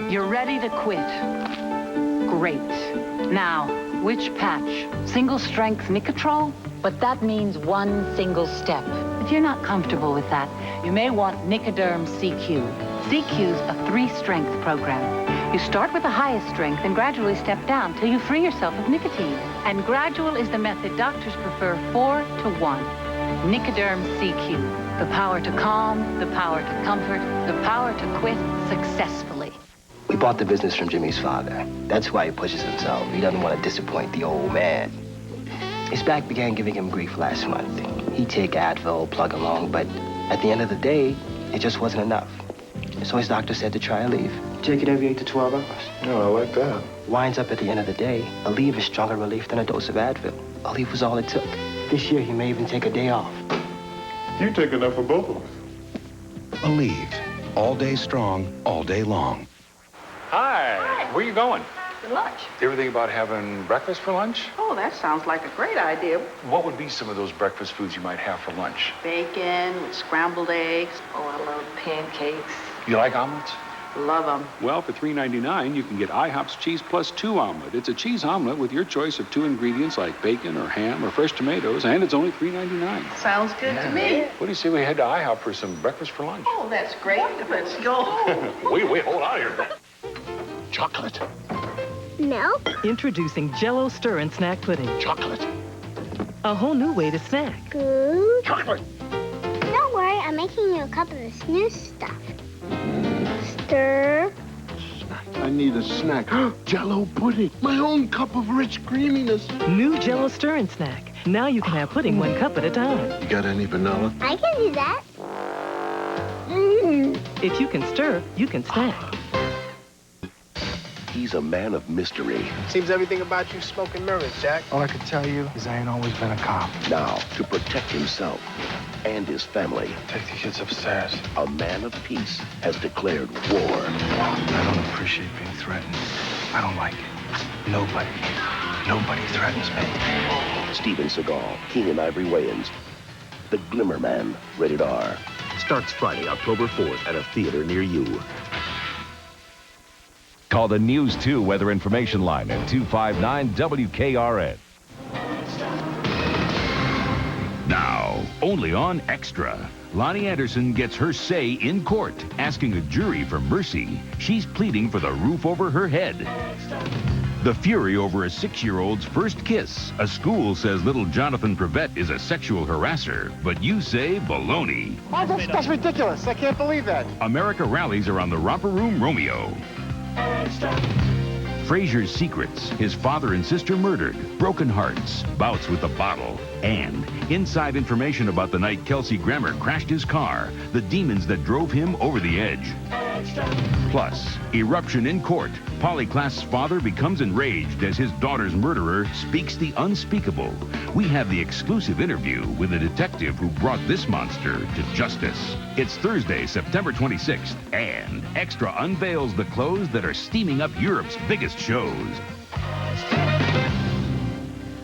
You're ready to quit. Great. Now, which patch? Single strength Nicotrol? But that means one single step. If you're not comfortable with that, you may want Nicoderm CQ. CQ's a 3-strength program. You start with the highest strength and gradually step down till you free yourself of nicotine. And gradual is the method doctors prefer 4 to 1. Nicoderm CQ. The power to calm, the power to comfort, the power to quit successfully. We bought the business from Jimmy's father. That's why he pushes himself. He doesn't want to disappoint the old man. His back began giving him grief last month. He'd take Advil, plug along, but at the end of the day, it just wasn't enough. So his doctor said to try a leave. Take it every 8 to 12 hours. Oh, I like that. Winds up at the end of the day, a leave is stronger relief than a dose of Advil. A leave was all it took. This year, he may even take a day off. You take enough for both of us. Aleve. All day strong, all day long. Hi. Where are you going? For lunch. You ever think about having breakfast for lunch? Oh, that sounds like a great idea. What would be some of those breakfast foods you might have for lunch? Bacon with scrambled eggs. Oh, I love pancakes. You like omelets? Love them. Well, for $3.99, you can get IHOP's Cheese Plus 2 omelet. It's a cheese omelet with your choice of 2 ingredients like bacon or ham or fresh tomatoes, and it's only $3.99. Sounds good to me. What do you say we head to IHOP for some breakfast for lunch? Oh, that's great. Let's go. Wait, hold on here. Chocolate. Milk? Introducing Jell-O Stir and Snack Pudding. Chocolate. A whole new way to snack. Food? Chocolate. Don't worry, I'm making you a cup of this new stuff. Stir. I need a snack. Jell-O pudding. My own cup of rich creaminess. New Jell-O Stir and Snack. Now you can have pudding 1 cup at a time. You got any vanilla? I can do that. Mmm. If you can stir, you can snack. He's a man of mystery. Seems everything about you smoking mirrors, Jack. All I can tell you is I ain't always been a cop. Now, to protect himself and his family, Take the kids upstairs. a man of peace has declared war. I don't appreciate being threatened. I don't like it. Nobody threatens me. Steven Seagal, Keenan Ivory Wayans, The Glimmer Man, rated R. Starts Friday, October 4th at a theater near you. Call the News 2 weather information line at 259 WKRN. Now, only on Extra. Lonnie Anderson gets her say in court, asking a jury for mercy. She's pleading for the roof over her head. The fury over a 6-year-old's first kiss. A school says little Jonathan Prevette is a sexual harasser, but you say baloney. That's ridiculous. I can't believe that. America rallies around the Romper Room Romeo. Fraser's secrets, his father and sister murdered, broken hearts, bouts with the bottle, and inside information about the night Kelsey Grammer crashed his car, the demons that drove him over the edge. Plus, eruption in court. Polly Klass's father becomes enraged as his daughter's murderer speaks the unspeakable. We have the exclusive interview with the detective who brought this monster to justice. It's Thursday, September 26th, and Extra unveils the clothes that are steaming up Europe's biggest shows.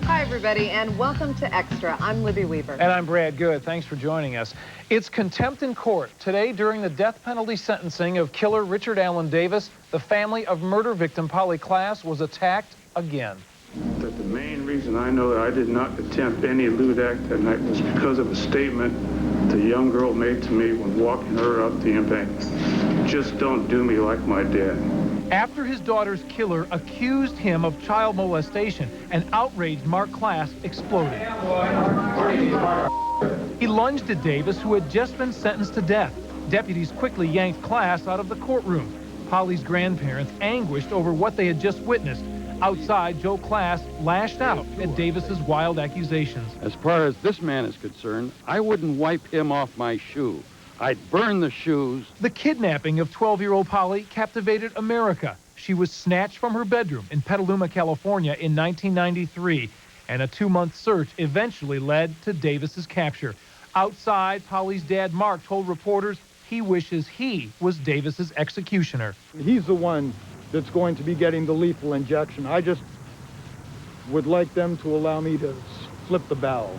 Hi, everybody, and welcome to Extra. I'm Libby Weaver. And I'm Brad Good. Thanks for joining us. It's contempt in court. Today, during the death penalty sentencing of killer Richard Allen Davis, the family of murder victim Polly Klass was attacked again. That the main reason I know that I did not attempt any lewd act that night was because of a statement the young girl made to me when walking her up the embankment. Just don't do me like my dad. After his daughter's killer accused him of child molestation, an outraged Mark Klass exploded. He lunged at Davis, who had just been sentenced to death. Deputies quickly yanked Klass out of the courtroom. Polly's grandparents anguished over what they had just witnessed. Outside, Joe Klass lashed out at Davis's wild accusations. As far as this man is concerned, I wouldn't wipe him off my shoe. I'd burn the shoes. The kidnapping of 12-year-old Polly captivated America. She was snatched from her bedroom in Petaluma, California in 1993, and a 2-month search eventually led to Davis's capture. Outside, Polly's dad, Mark, told reporters he wishes he was Davis's executioner. He's the one that's going to be getting the lethal injection. I just would like them to allow me to flip the barrel.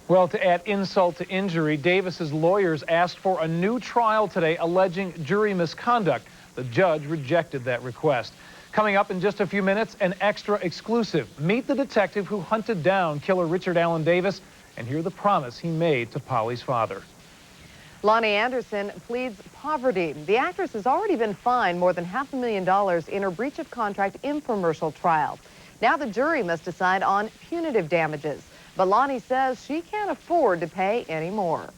Well, to add insult to injury, Davis's lawyers asked for a new trial today alleging jury misconduct. The judge rejected that request. Coming up in just a few minutes, an extra exclusive. Meet the detective who hunted down killer Richard Allen Davis and hear the promise he made to Polly's father. Lonnie Anderson pleads poverty. The actress has already been fined more than $500,000 in her breach of contract infomercial trial. Now the jury must decide on punitive damages. But Lonnie says she can't afford to pay any more.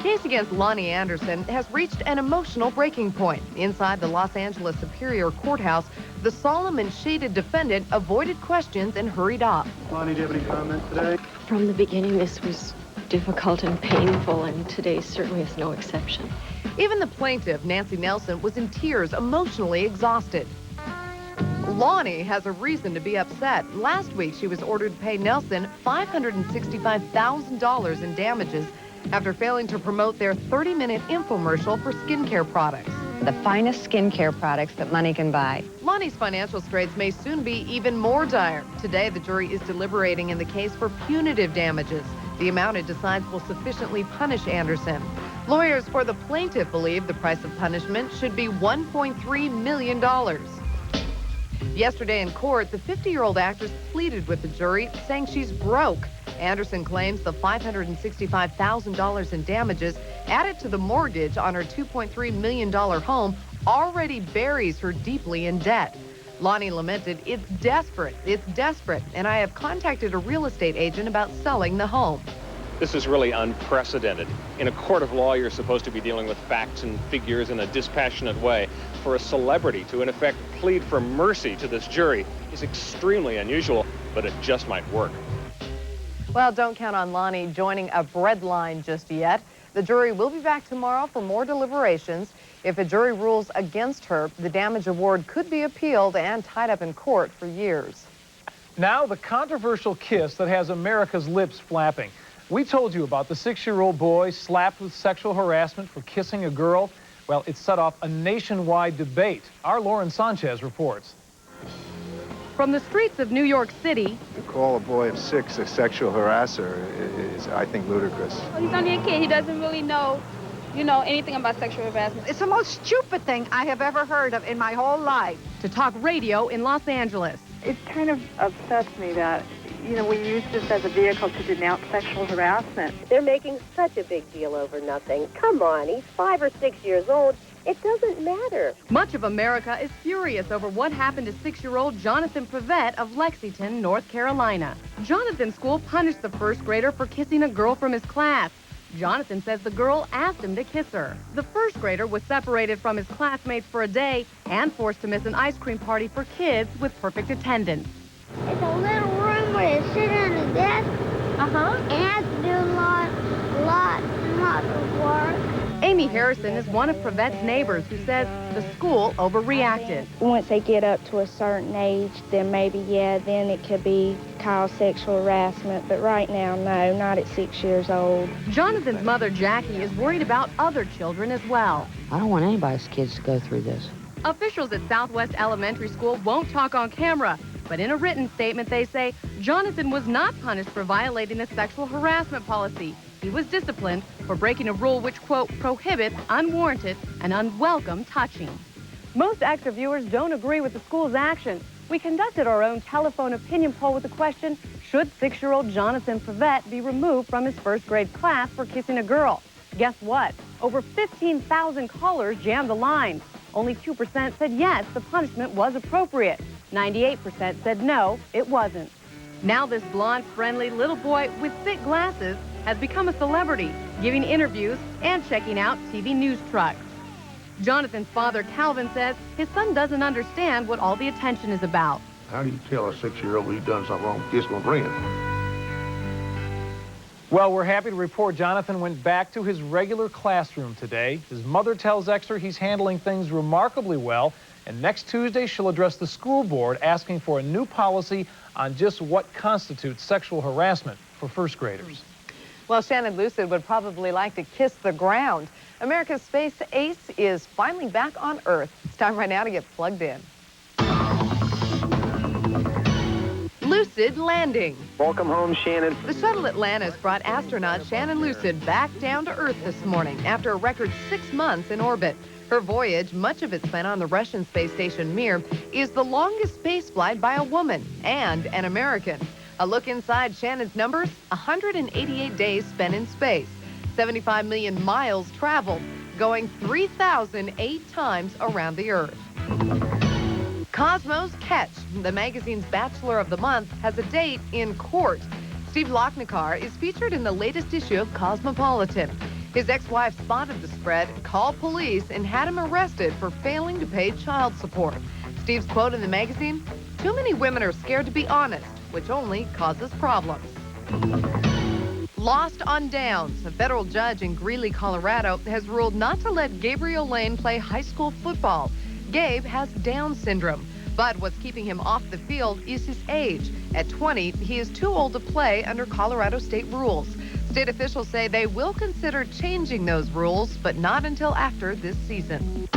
Case against Lonnie Anderson has reached an emotional breaking point. Inside the Los Angeles Superior Courthouse, the solemn and shaded defendant avoided questions and hurried off. Lonnie, do you have any comment today? From the beginning, this was difficult and painful, and today certainly is no exception. Even the plaintiff, Nancy Nelson, was in tears, emotionally exhausted. Lonnie has a reason to be upset. Last week, she was ordered to pay Nelson $565,000 in damages after failing to promote their 30-minute infomercial for skincare products. The finest skincare products that money can buy. Lonnie's financial straits may soon be even more dire. Today, the jury is deliberating in the case for punitive damages. The amount it decides will sufficiently punish Anderson. Lawyers for the plaintiff believe the price of punishment should be $1.3 million. Yesterday in court, the 50-year-old actress pleaded with the jury, saying she's broke. Anderson claims the $565,000 in damages added to the mortgage on her $2.3 million home already buries her deeply in debt. Lonnie lamented, it's desperate, and I have contacted a real estate agent about selling the home. This is really unprecedented. In a court of law, you're supposed to be dealing with facts and figures in a dispassionate way. For a celebrity to, in effect, plead for mercy to this jury is extremely unusual, but it just might work. Well, don't count on Lonnie joining a bread line just yet. The jury will be back tomorrow for more deliberations. If a jury rules against her, the damage award could be appealed and tied up in court for years. Now, the controversial kiss that has America's lips flapping. We told you about the 6-year-old boy slapped with sexual harassment for kissing a girl. Well, it set off a nationwide debate. Our Lauren Sanchez reports. From the streets of New York City. To call a boy of 6 a sexual harasser is, I think, ludicrous. Well, he's only a kid. He doesn't really know, anything about sexual harassment. It's the most stupid thing I have ever heard of in my whole life. To talk radio in Los Angeles. It kind of upsets me that, we use this as a vehicle to denounce sexual harassment. They're making such a big deal over nothing. Come on, he's 5 or 6 years old. It doesn't matter. Much of America is furious over what happened to 6-year-old Jonathan Prevette of Lexington, North Carolina. Jonathan's school punished the first grader for kissing a girl from his class. Jonathan says the girl asked him to kiss her. The first grader was separated from his classmates for a day and forced to miss an ice cream party for kids with perfect attendance. It's a little room where you sit on the desk. And have to do lots of work. Amy Harrison is one of Prevette's neighbors who says the school overreacted. Once they get up to a certain age, then maybe, then it could be called sexual harassment. But right now, no, not at 6 years old. Jonathan's mother, Jackie, is worried about other children as well. I don't want anybody's kids to go through this. Officials at Southwest Elementary School won't talk on camera, but in a written statement, they say Jonathan was not punished for violating the sexual harassment policy. He was disciplined for breaking a rule which, quote, prohibits unwarranted and unwelcome touching. Most Extra viewers don't agree with the school's actions. We conducted our own telephone opinion poll with the question, should 6-year-old Jonathan Prevette be removed from his first grade class for kissing a girl? Guess what? Over 15,000 callers jammed the line. Only 2% said yes, the punishment was appropriate. 98% said no, it wasn't. Now this blonde, friendly little boy with thick glasses has become a celebrity, giving interviews and checking out TV news trucks. Jonathan's father, Calvin, says his son doesn't understand what all the attention is about. How do you tell a 6-year-old he's done something wrong? Kiss my friend. Well, we're happy to report Jonathan went back to his regular classroom today. His mother tells Extra he's handling things remarkably well. And next Tuesday, she'll address the school board asking for a new policy on just what constitutes sexual harassment for first graders. Well, Shannon Lucid would probably like to kiss the ground. America's space ace is finally back on Earth. It's time right now to get plugged in. Lucid landing. Welcome home, Shannon. The shuttle Atlantis brought astronaut Shannon Lucid back down to Earth this morning after a record 6 months in orbit. Her voyage, much of it spent on the Russian space station Mir, is the longest space flight by a woman and an American. A look inside Shannon's numbers: 188 days spent in space, 75 million miles traveled, going 3,008 times around the Earth. Cosmo's Catch, the magazine's Bachelor of the Month, has a date in court. Steve Lochnikar is featured in the latest issue of Cosmopolitan. His ex-wife spotted the spread, called police, and had him arrested for failing to pay child support. Steve's quote in the magazine: "Too many women are scared to be honest, which only causes problems." Lost on Downs. A federal judge in Greeley, Colorado, has ruled not to let Gabriel Lane play high school football. Gabe has Down syndrome, but what's keeping him off the field is his age. At 20, he is too old to play under Colorado state rules. State officials say they will consider changing those rules, but not until after this season.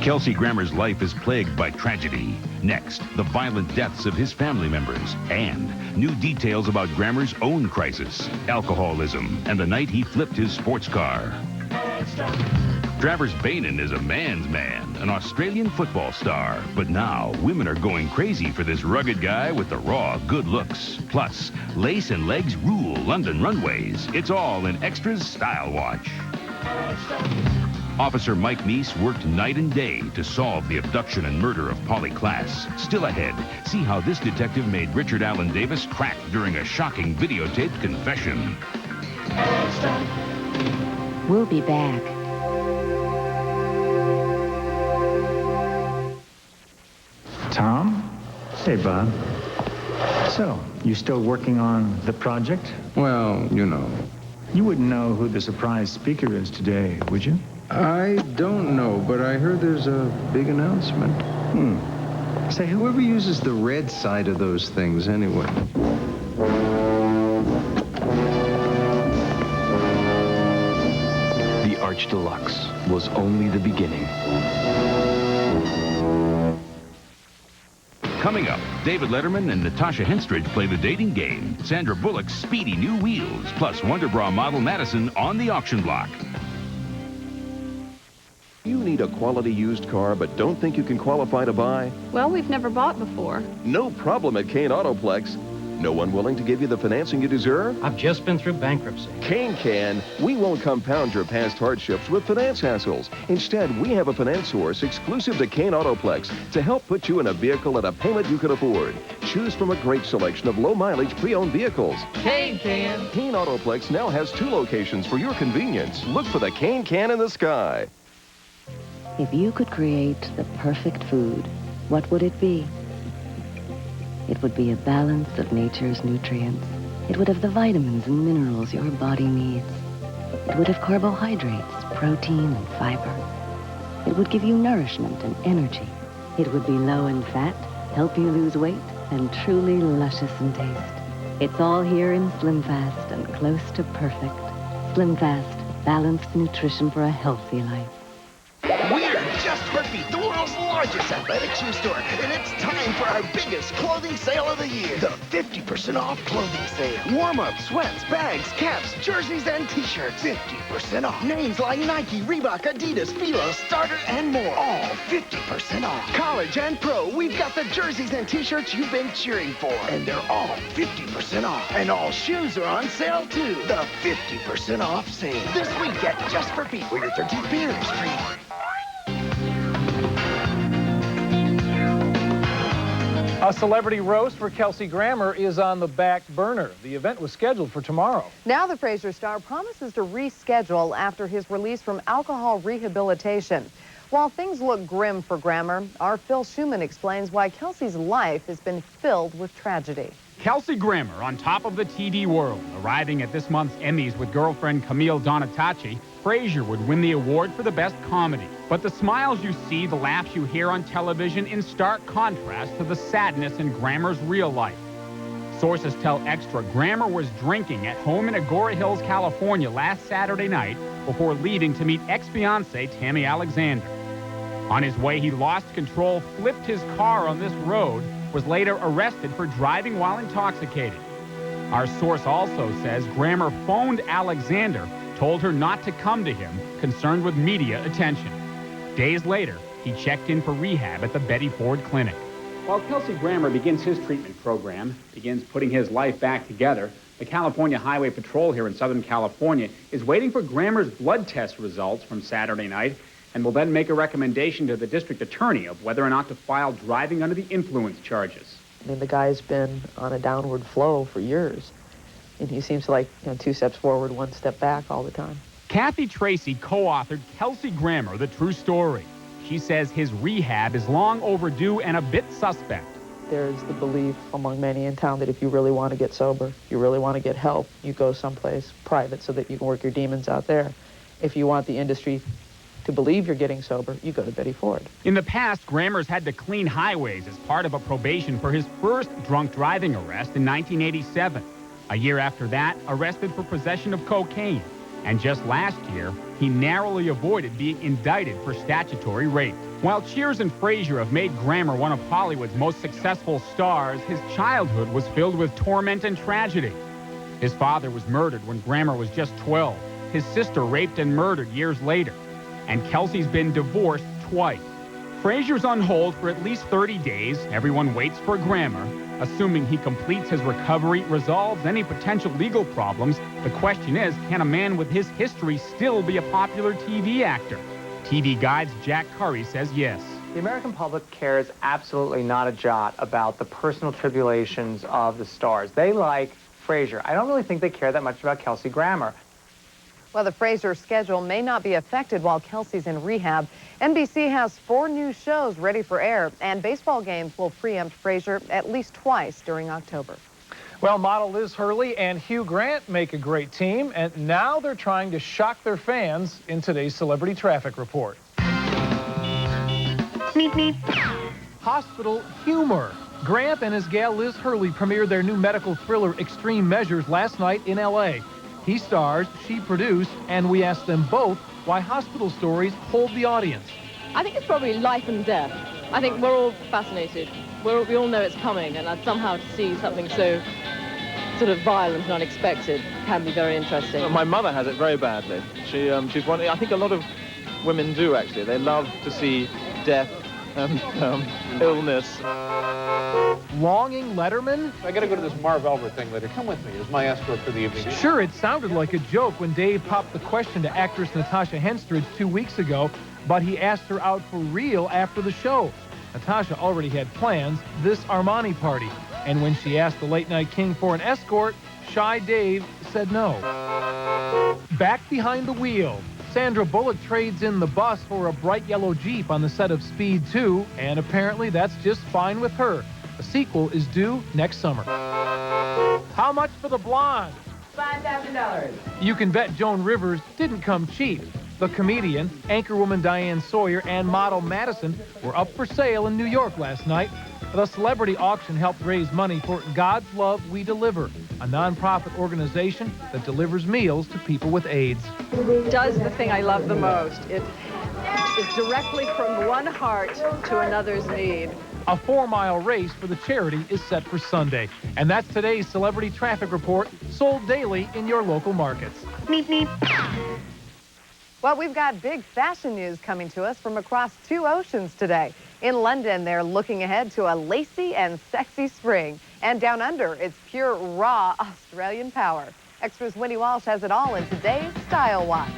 Kelsey Grammer's life is plagued by tragedy. Next, the violent deaths of his family members and new details about Grammer's own crisis, alcoholism, and the night he flipped his sports car. Travers Bainan is a man's man, an Australian football star. But now, women are going crazy for this rugged guy with the raw good looks. Plus, lace and legs rule London runways. It's all in Extra's Style Watch. Officer Mike Meese worked night and day to solve the abduction and murder of Polly Klaas. Still ahead, see how this detective made Richard Allen Davis crack during a shocking videotaped confession. We'll be back. Tom? Hey, Bob. So, you still working on the project? Well, you know. You wouldn't know who the surprise speaker is today, would you? I don't know, but I heard there's a big announcement. Say, whoever uses the red side of those things anyway? The Arch Deluxe was only the beginning. Coming up, David Letterman and Natasha Henstridge play the dating game. Sandra Bullock's speedy new wheels, plus Wonder Bra model Madison on the auction block. You need a quality used car but don't think you can qualify to buy? Well, we've never bought before. No problem at Kane Autoplex. No one willing to give you the financing you deserve? I've just been through bankruptcy. Kane can. We won't compound your past hardships with finance hassles. Instead, we have a finance source exclusive to Kane Autoplex to help put you in a vehicle at a payment you can afford. Choose from a great selection of low-mileage pre-owned vehicles. Kane can. Kane Autoplex now has 2 locations for your convenience. Look for the Kane can in the sky. If you could create the perfect food, what would it be? It would be a balance of nature's nutrients. It would have the vitamins and minerals your body needs. It would have carbohydrates, protein, and fiber. It would give you nourishment and energy. It would be low in fat, help you lose weight, and truly luscious in taste. It's all here in Slim Fast and close to perfect. Slim Fast, balanced nutrition for a healthy life. We're Just for Feet, the world's largest athletic shoe store, and it's time for our biggest clothing sale of the year. The 50% off clothing sale. Warm-ups, sweats, bags, caps, jerseys, and t-shirts. 50% off. Names like Nike, Reebok, Adidas, Fila, Starter, and more. All 50% off. College and pro, we've got the jerseys and t-shirts you've been cheering for. And they're all 50% off. And all shoes are on sale, too. The 50% off sale. This week at Just for Feet, where your 13th beer is free. A celebrity roast for Kelsey Grammer is on the back burner. The event was scheduled for tomorrow. Now the Frasier star promises to reschedule after his release from alcohol rehabilitation. While things look grim for Grammer, our Phil Schumann explains why Kelsey's life has been filled with tragedy. Kelsey Grammer on top of the TV world. Arriving at this month's Emmys with girlfriend Camille Donatacci, Frasier would win the award for the best comedy. But the smiles you see, the laughs you hear on television in stark contrast to the sadness in Grammer's real life. Sources tell Extra Grammer was drinking at home in Agora Hills, California last Saturday night before leaving to meet ex-fiancée Tammy Alexander. On his way, he lost control, flipped his car on this road, was later arrested for driving while intoxicated. Our source also says Grammer phoned Alexander told her not to come to him, concerned with media attention. Days later, he checked in for rehab at the Betty Ford Clinic. While Kelsey Grammer begins his treatment program, begins putting his life back together, the California Highway Patrol here in Southern California is waiting for Grammer's blood test results from Saturday night and will then make a recommendation to the district attorney of whether or not to file driving under the influence charges. I mean, the guy's been on a downward flow for years, and he seems like 2 steps forward, 1 step back all the time. Kathy Tracy co-authored Kelsey Grammer, The True Story. She says his rehab is long overdue and a bit suspect. There's the belief among many in town that if you really want to get sober, if you really want to get help, you go someplace private so that you can work your demons out there. If you want the industry to believe you're getting sober, you go to Betty Ford. In the past, Grammer's had to clean highways as part of a probation for his first drunk driving arrest in 1987. A year after that, arrested for possession of cocaine. And just last year, he narrowly avoided being indicted for statutory rape. While Cheers and Frasier have made Grammer one of Hollywood's most successful stars, his childhood was filled with torment and tragedy. His father was murdered when Grammer was just 12. His sister raped and murdered years later. And Kelsey's been divorced twice. Frasier's on hold for at least 30 days. Everyone waits for Grammer. Assuming he completes his recovery, resolves any potential legal problems, the question is, can a man with his history still be a popular TV actor? TV Guide's Jack Curry says yes. The American public cares absolutely not a jot about the personal tribulations of the stars. They like Frasier. I don't really think they care that much about Kelsey Grammer. Well, the Frasier schedule may not be affected while Kelsey's in rehab. NBC has 4 new shows ready for air, and baseball games will preempt Frasier at least twice during October. Well, model Liz Hurley and Hugh Grant make a great team, and now they're trying to shock their fans in today's Celebrity Traffic Report. Hospital humor. Grant and his gal Liz Hurley premiered their new medical thriller Extreme Measures last night in L.A. He stars, she produced, and we asked them both why hospital stories hold the audience. I think it's probably life and death. I think we're all fascinated. We all know it's coming, and somehow to see something so sort of violent and unexpected can be very interesting. My mother has it very badly. She's one. I think a lot of women do, actually. They love to see death and illness. Longing Letterman? I gotta go to this Marv Albert thing later. Come with me as my escort for the evening. Sure, it sounded like a joke when Dave popped the question to actress Natasha Henstridge 2 weeks ago, but he asked her out for real after the show. Natasha already had plans, this Armani party, and when she asked the Late Night King for an escort, shy Dave said no. Back behind the wheel. Sandra Bullock trades in the bus for a bright yellow Jeep on the set of Speed 2, and apparently that's just fine with her. A sequel is due next summer. How much for the blonde? $5,000. You can bet Joan Rivers didn't come cheap. The comedian, anchorwoman Diane Sawyer, and model Madison were up for sale in New York last night. The celebrity auction helped raise money for God's Love We Deliver, a nonprofit organization that delivers meals to people with AIDS. Does the thing I love the most. It is directly from one heart to another's need. A 4-mile race for the charity is set for Sunday. And that's today's Celebrity Traffic Report, sold daily in your local markets. Meep, meep. Well, we've got big fashion news coming to us from across 2 oceans today. In London, they're looking ahead to a lacy and sexy spring. And down under, it's pure, raw Australian power. Extra's Winnie Walsh has it all in today's Style Watch.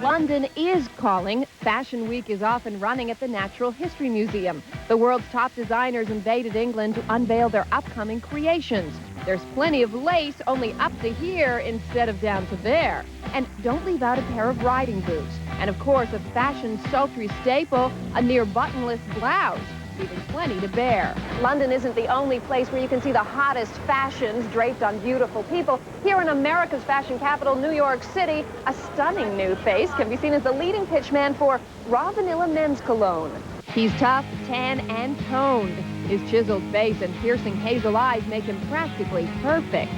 London is calling. Fashion Week is off and running at the Natural History Museum. The world's top designers invaded England to unveil their upcoming creations. There's plenty of lace, only up to here instead of down to there. And don't leave out a pair of riding boots. And of course, a fashion sultry staple, a near buttonless blouse. Leaving plenty to bear. London isn't the only place where you can see the hottest fashions draped on beautiful people. Here in America's fashion capital, New York City, a stunning new face can be seen as the leading pitchman for Raw Vanilla Men's Cologne. He's tough, tan, and toned. His chiseled face and piercing hazel eyes make him practically perfect.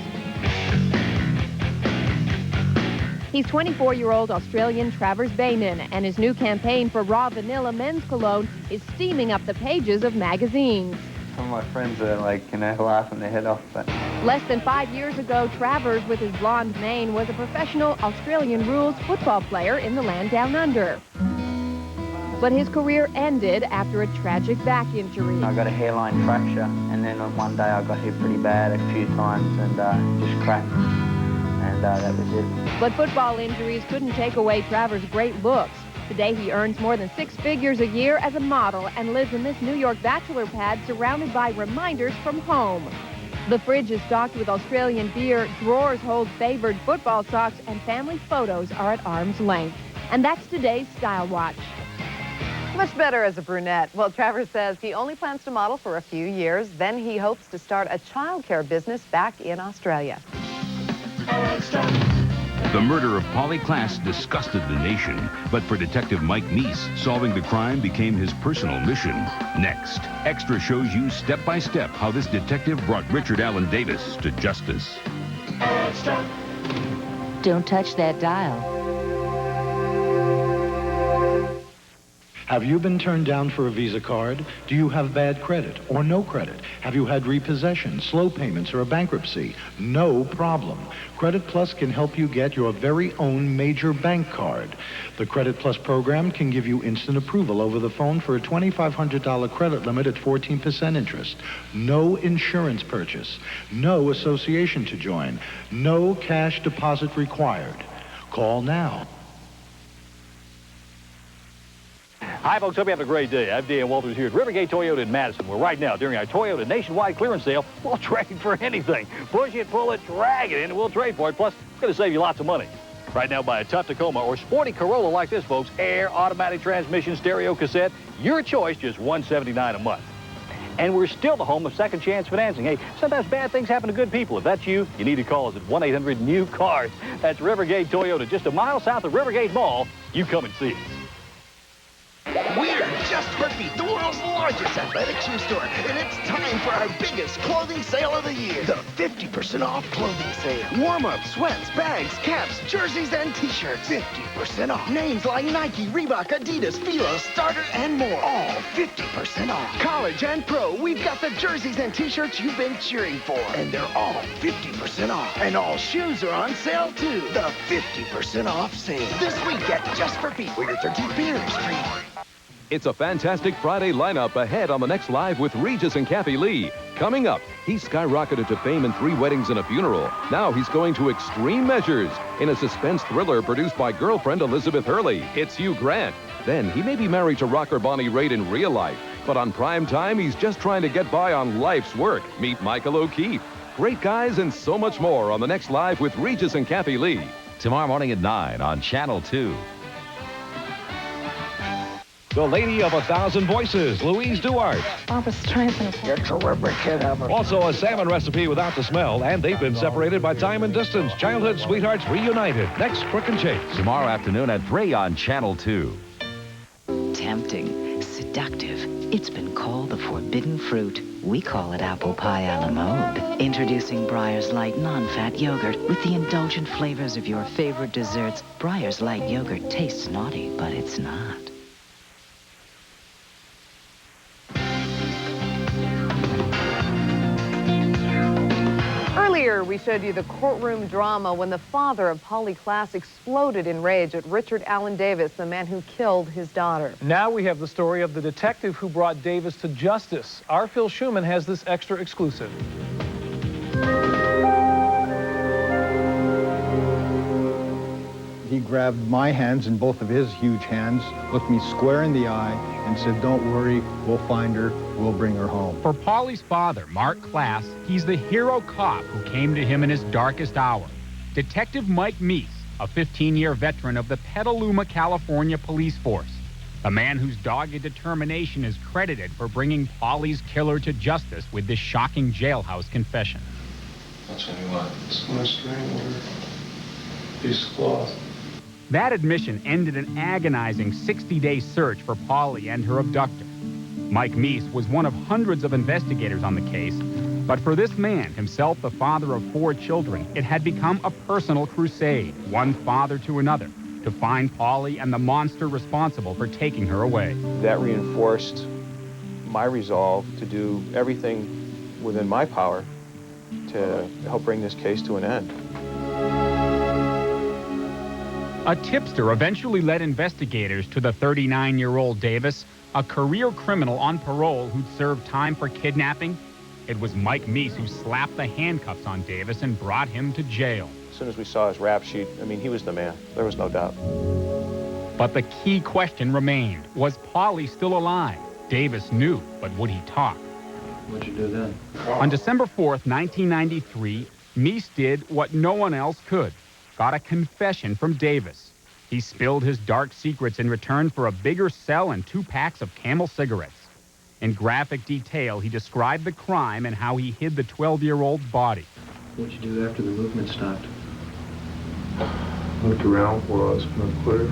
He's 24-year-old Australian Travers Bayman, and his new campaign for Raw Vanilla Men's Cologne is steaming up the pages of magazines. Some of my friends are like, laughing their head off, but Less than 5 years ago, Travers, with his blonde mane, was a professional Australian rules football player in the land down under. But his career ended after a tragic back injury. I got a hairline fracture, and then on one day I got hit pretty bad a few times and just cracked, and that was it. But football injuries couldn't take away Travers' great looks. Today he earns more than 6 figures a year as a model and lives in this New York bachelor pad surrounded by reminders from home. The fridge is stocked with Australian beer, drawers hold favored football socks, and family photos are at arm's length. And that's today's Style Watch. Much better as a brunette. Well, Travers says he only plans to model for a few years. Then he hopes to start a childcare business back in Australia. The murder of Polly Klaas disgusted the nation, but for Detective Mike Meese, solving the crime became his personal mission. Next, Extra shows you step by step how this detective brought Richard Allen Davis to justice. Don't touch that dial. Have you been turned down for a Visa card? Do you have bad credit or no credit? Have you had repossession, slow payments, or a bankruptcy? No problem. Credit Plus can help you get your very own major bank card. The Credit Plus program can give you instant approval over the phone for a $2,500 credit limit at 14% interest. No insurance purchase. No association to join. No cash deposit required. Call now. Hi, folks. Hope you have a great day. I'm Dan Walters here at Rivergate Toyota in Madison, where right now, during our Toyota nationwide clearance sale, we'll trade for anything. Push it, pull it, drag it in, and we'll trade for it. Plus, it's going to save you lots of money. Right now, buy a tough Tacoma or sporty Corolla like this, folks. Air, automatic transmission, stereo, cassette. Your choice, just $179 a month. And we're still the home of second chance financing. Hey, sometimes bad things happen to good people. If that's you, you need to call us at 1-800-NEW-CARS. That's Rivergate Toyota, just a mile south of Rivergate Mall. You come and see us. We're Just Heartbeat, the world's largest athletic shoe store, and it's time for our biggest clothing sale of the year. The 50% off clothing sale. Warm-ups, sweats, bags, caps, jerseys, and t-shirts. 50% off. Names like Nike, Reebok, Adidas, Fila, Starter, and more. All 50% off. College and pro, we've got the jerseys and t-shirts you've been cheering for, and they're all 50% off. And all shoes are on sale, too. The 50% off sale. This week at Just Heartbeat, where your 13th beer is free. It's a fantastic Friday lineup ahead on the next Live with Regis and Kathy Lee. Coming up, he skyrocketed to fame in 3 weddings and a funeral. Now he's going to extreme measures in a suspense thriller produced by girlfriend Elizabeth Hurley. It's Hugh Grant. Then he may be married to rocker Bonnie Raitt in real life, but on prime time, he's just trying to get by on life's work. Meet Michael O'Keefe. Great guys and so much more on the next Live with Regis and Kathy Lee. Tomorrow morning at 9 on Channel 2. The Lady of 1,000 Voices, Louise Duarte. Barbara Streisand. You're terrific, kid. Also a salmon recipe without the smell, and they've been separated by time and distance. Childhood sweethearts reunited. Next, Crook and Chase. Tomorrow afternoon at 3 on Channel 2. Tempting, seductive. It's been called the forbidden fruit. We call it apple pie a la mode. Introducing Breyer's Light non-fat yogurt with the indulgent flavors of your favorite desserts. Breyer's Light yogurt tastes naughty, but it's not. Earlier, we showed you the courtroom drama when the father of Polly Klaas exploded in rage at Richard Allen Davis, the man who killed his daughter. Now we have the story of the detective who brought Davis to justice. Our Phil Schumann has this extra exclusive. He grabbed my hands in both of his huge hands, looked me square in the eye, and said, "Don't worry, we'll find her, we'll bring her home." For Polly's father, Mark Klaas, he's the hero cop who came to him in his darkest hour. Detective Mike Meese, a 15-year veteran of the Petaluma, California police force. A man whose dogged determination is credited for bringing Polly's killer to justice with this shocking jailhouse confession. That's what you want. Just want to strangle her. Piece of cloth. That admission ended an agonizing 60-day search for Polly and her abductor. Mike Meese was one of hundreds of investigators on the case, but for this man, himself the father of 4 children, it had become a personal crusade, one father to another, to find Polly and the monster responsible for taking her away. That reinforced my resolve to do everything within my power to help bring this case to an end. A tipster eventually led investigators to the 39-year-old Davis, a career criminal on parole who'd served time for kidnapping. It was Mike Meese who slapped the handcuffs on Davis and brought him to jail. As soon as we saw his rap sheet, I mean, he was the man. There was no doubt. But the key question remained. Was Paulie still alive? Davis knew, but would he talk? What'd you do then? On December 4th, 1993, Meese did what no one else could. Got a confession from Davis. He spilled his dark secrets in return for a bigger cell and 2 packs of Camel cigarettes. In graphic detail, he described the crime and how he hid the 12-year-old's body. What'd you do after the movement stopped? Looked around for us, no clear.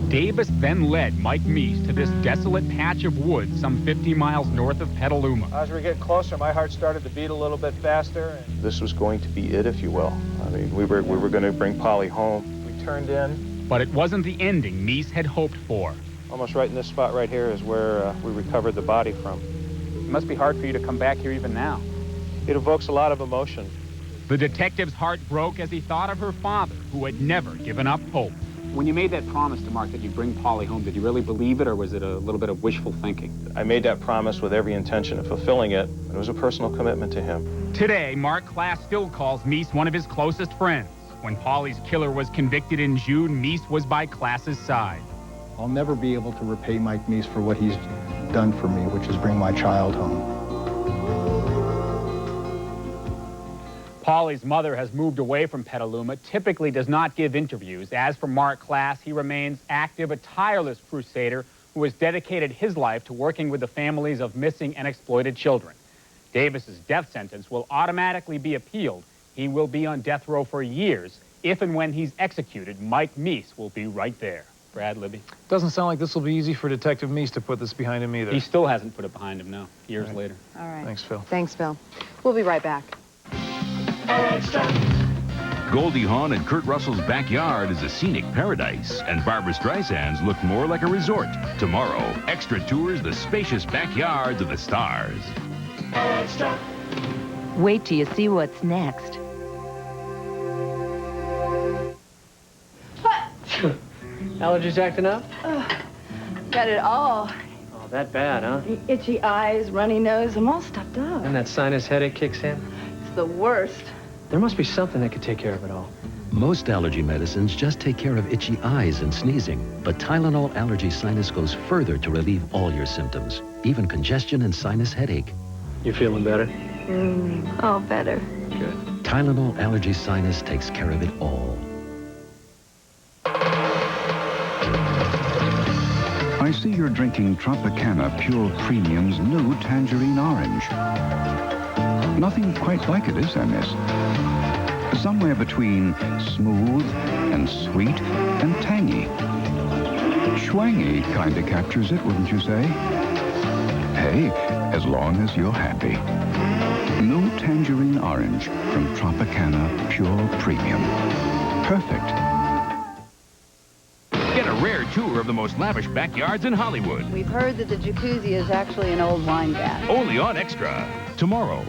Davis then led Mike Meese to this desolate patch of woods some 50 miles north of Petaluma. As we were getting closer, my heart started to beat a little bit faster. This was going to be it, if you will. I mean, we were going to bring Polly home. We turned in. But it wasn't the ending Meese had hoped for. Almost right in this spot right here is where we recovered the body from. It must be hard for you to come back here even now. It evokes a lot of emotion. The detective's heart broke as he thought of her father, who had never given up hope. When you made that promise to Mark that you'd bring Polly home, did you really believe it, or was it a little bit of wishful thinking? I made that promise with every intention of fulfilling it. It was a personal commitment to him. Today, Mark Class still calls Meese one of his closest friends. When Polly's killer was convicted in June, Meese was by Class's side. I'll never be able to repay Mike Meese for what he's done for me, which is bring my child home. Polly's mother has moved away from Petaluma, typically does not give interviews. As for Mark Class, he remains active, a tireless crusader who has dedicated his life to working with the families of missing and exploited children. Davis's death sentence will automatically be appealed. He will be on death row for years. If and when he's executed, Mike Meese will be right there. Brad, Libby? Doesn't sound like this will be easy for Detective Meese to put this behind him either. He still hasn't put it behind him, no, years later. All right. Thanks, Phil. Thanks, Phil. We'll be right back. Goldie Hawn and Kurt Russell's backyard is a scenic paradise, and Barbra Streisand's look more like a resort. Tomorrow, Extra tours the spacious backyards of the stars. Wait till you see what's next. Allergies acting up? Got it all. Oh, that bad, huh? Itchy eyes, runny nose, I'm all stuffed up. And that sinus headache kicks in? It's the worst. There must be something that could take care of it all. Most allergy medicines just take care of itchy eyes and sneezing, but Tylenol Allergy Sinus goes further to relieve all your symptoms, even congestion and sinus headache. You feeling better? All better. Good. Tylenol Allergy Sinus takes care of it all. I see you're drinking Tropicana Pure Premium's new Tangerine Orange. Nothing quite like it, is there, miss? Somewhere between smooth and sweet and tangy. Schwangy kind of captures it, wouldn't you say? Hey, as long as you're happy. New Tangerine Orange from Tropicana Pure Premium. Perfect. Get a rare tour of the most lavish backyards in Hollywood. We've heard that the jacuzzi is actually an old wine vat. Only on Extra. Tomorrow.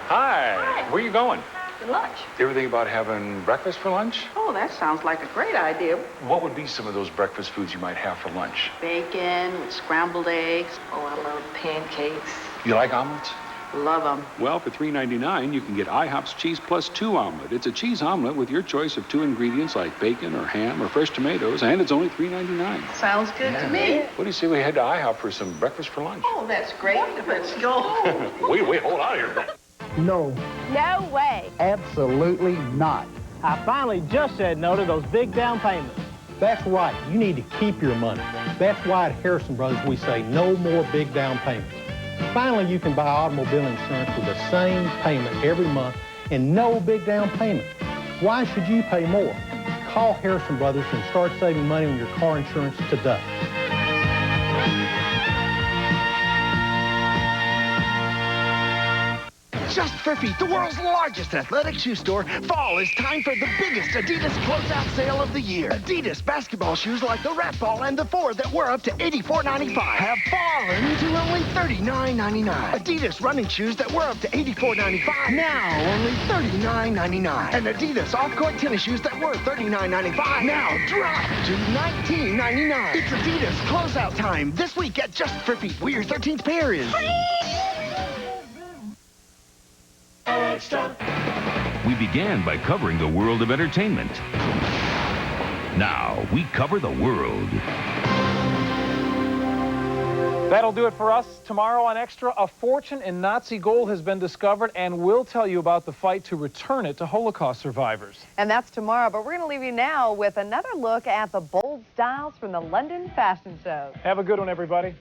Hi. Where are you going? For lunch. You ever think about having breakfast for lunch? Oh, that sounds like a great idea. What would be some of those breakfast foods you might have for lunch? Bacon with scrambled eggs. Oh, I love pancakes. You like omelets? Love them. Well, for $3.99, you can get IHOP's Cheese Plus 2 omelet. It's a cheese omelet with your choice of 2 ingredients like bacon or ham or fresh tomatoes, and it's only $3.99. Sounds good to me. What do you say we head to IHOP for some breakfast for lunch? Oh, that's great. Let's go. Wait, hold on here. No. No way. Absolutely not. I finally just said no to those big down payments. That's right. You need to keep your money. That's why at Harrison Brothers we say no more big down payments. Finally, you can buy automobile insurance with the same payment every month and no big down payment. Why should you pay more? Call Harrison Brothers and start saving money on your car insurance today. Just for Feet, the world's largest athletic shoe store, fall is time for the biggest Adidas closeout sale of the year. Adidas basketball shoes like the Rat Ball and the 4 that were up to $84.95 have fallen to only $39.99. Adidas running shoes that were up to $84.95 now only $39.99. And Adidas off-court tennis shoes that were $39.95 now drop to $19.99. It's Adidas closeout time this week at Just for Feet, where your 13th pair is Extra. We began by covering the world of entertainment. Now we cover the world. That'll do it for us. Tomorrow on Extra, a fortune in Nazi gold has been discovered, and we'll tell you about the fight to return it to Holocaust survivors. And that's tomorrow, but we're going to leave you now with another look at the bold styles from the London fashion show. Have a good one, everybody.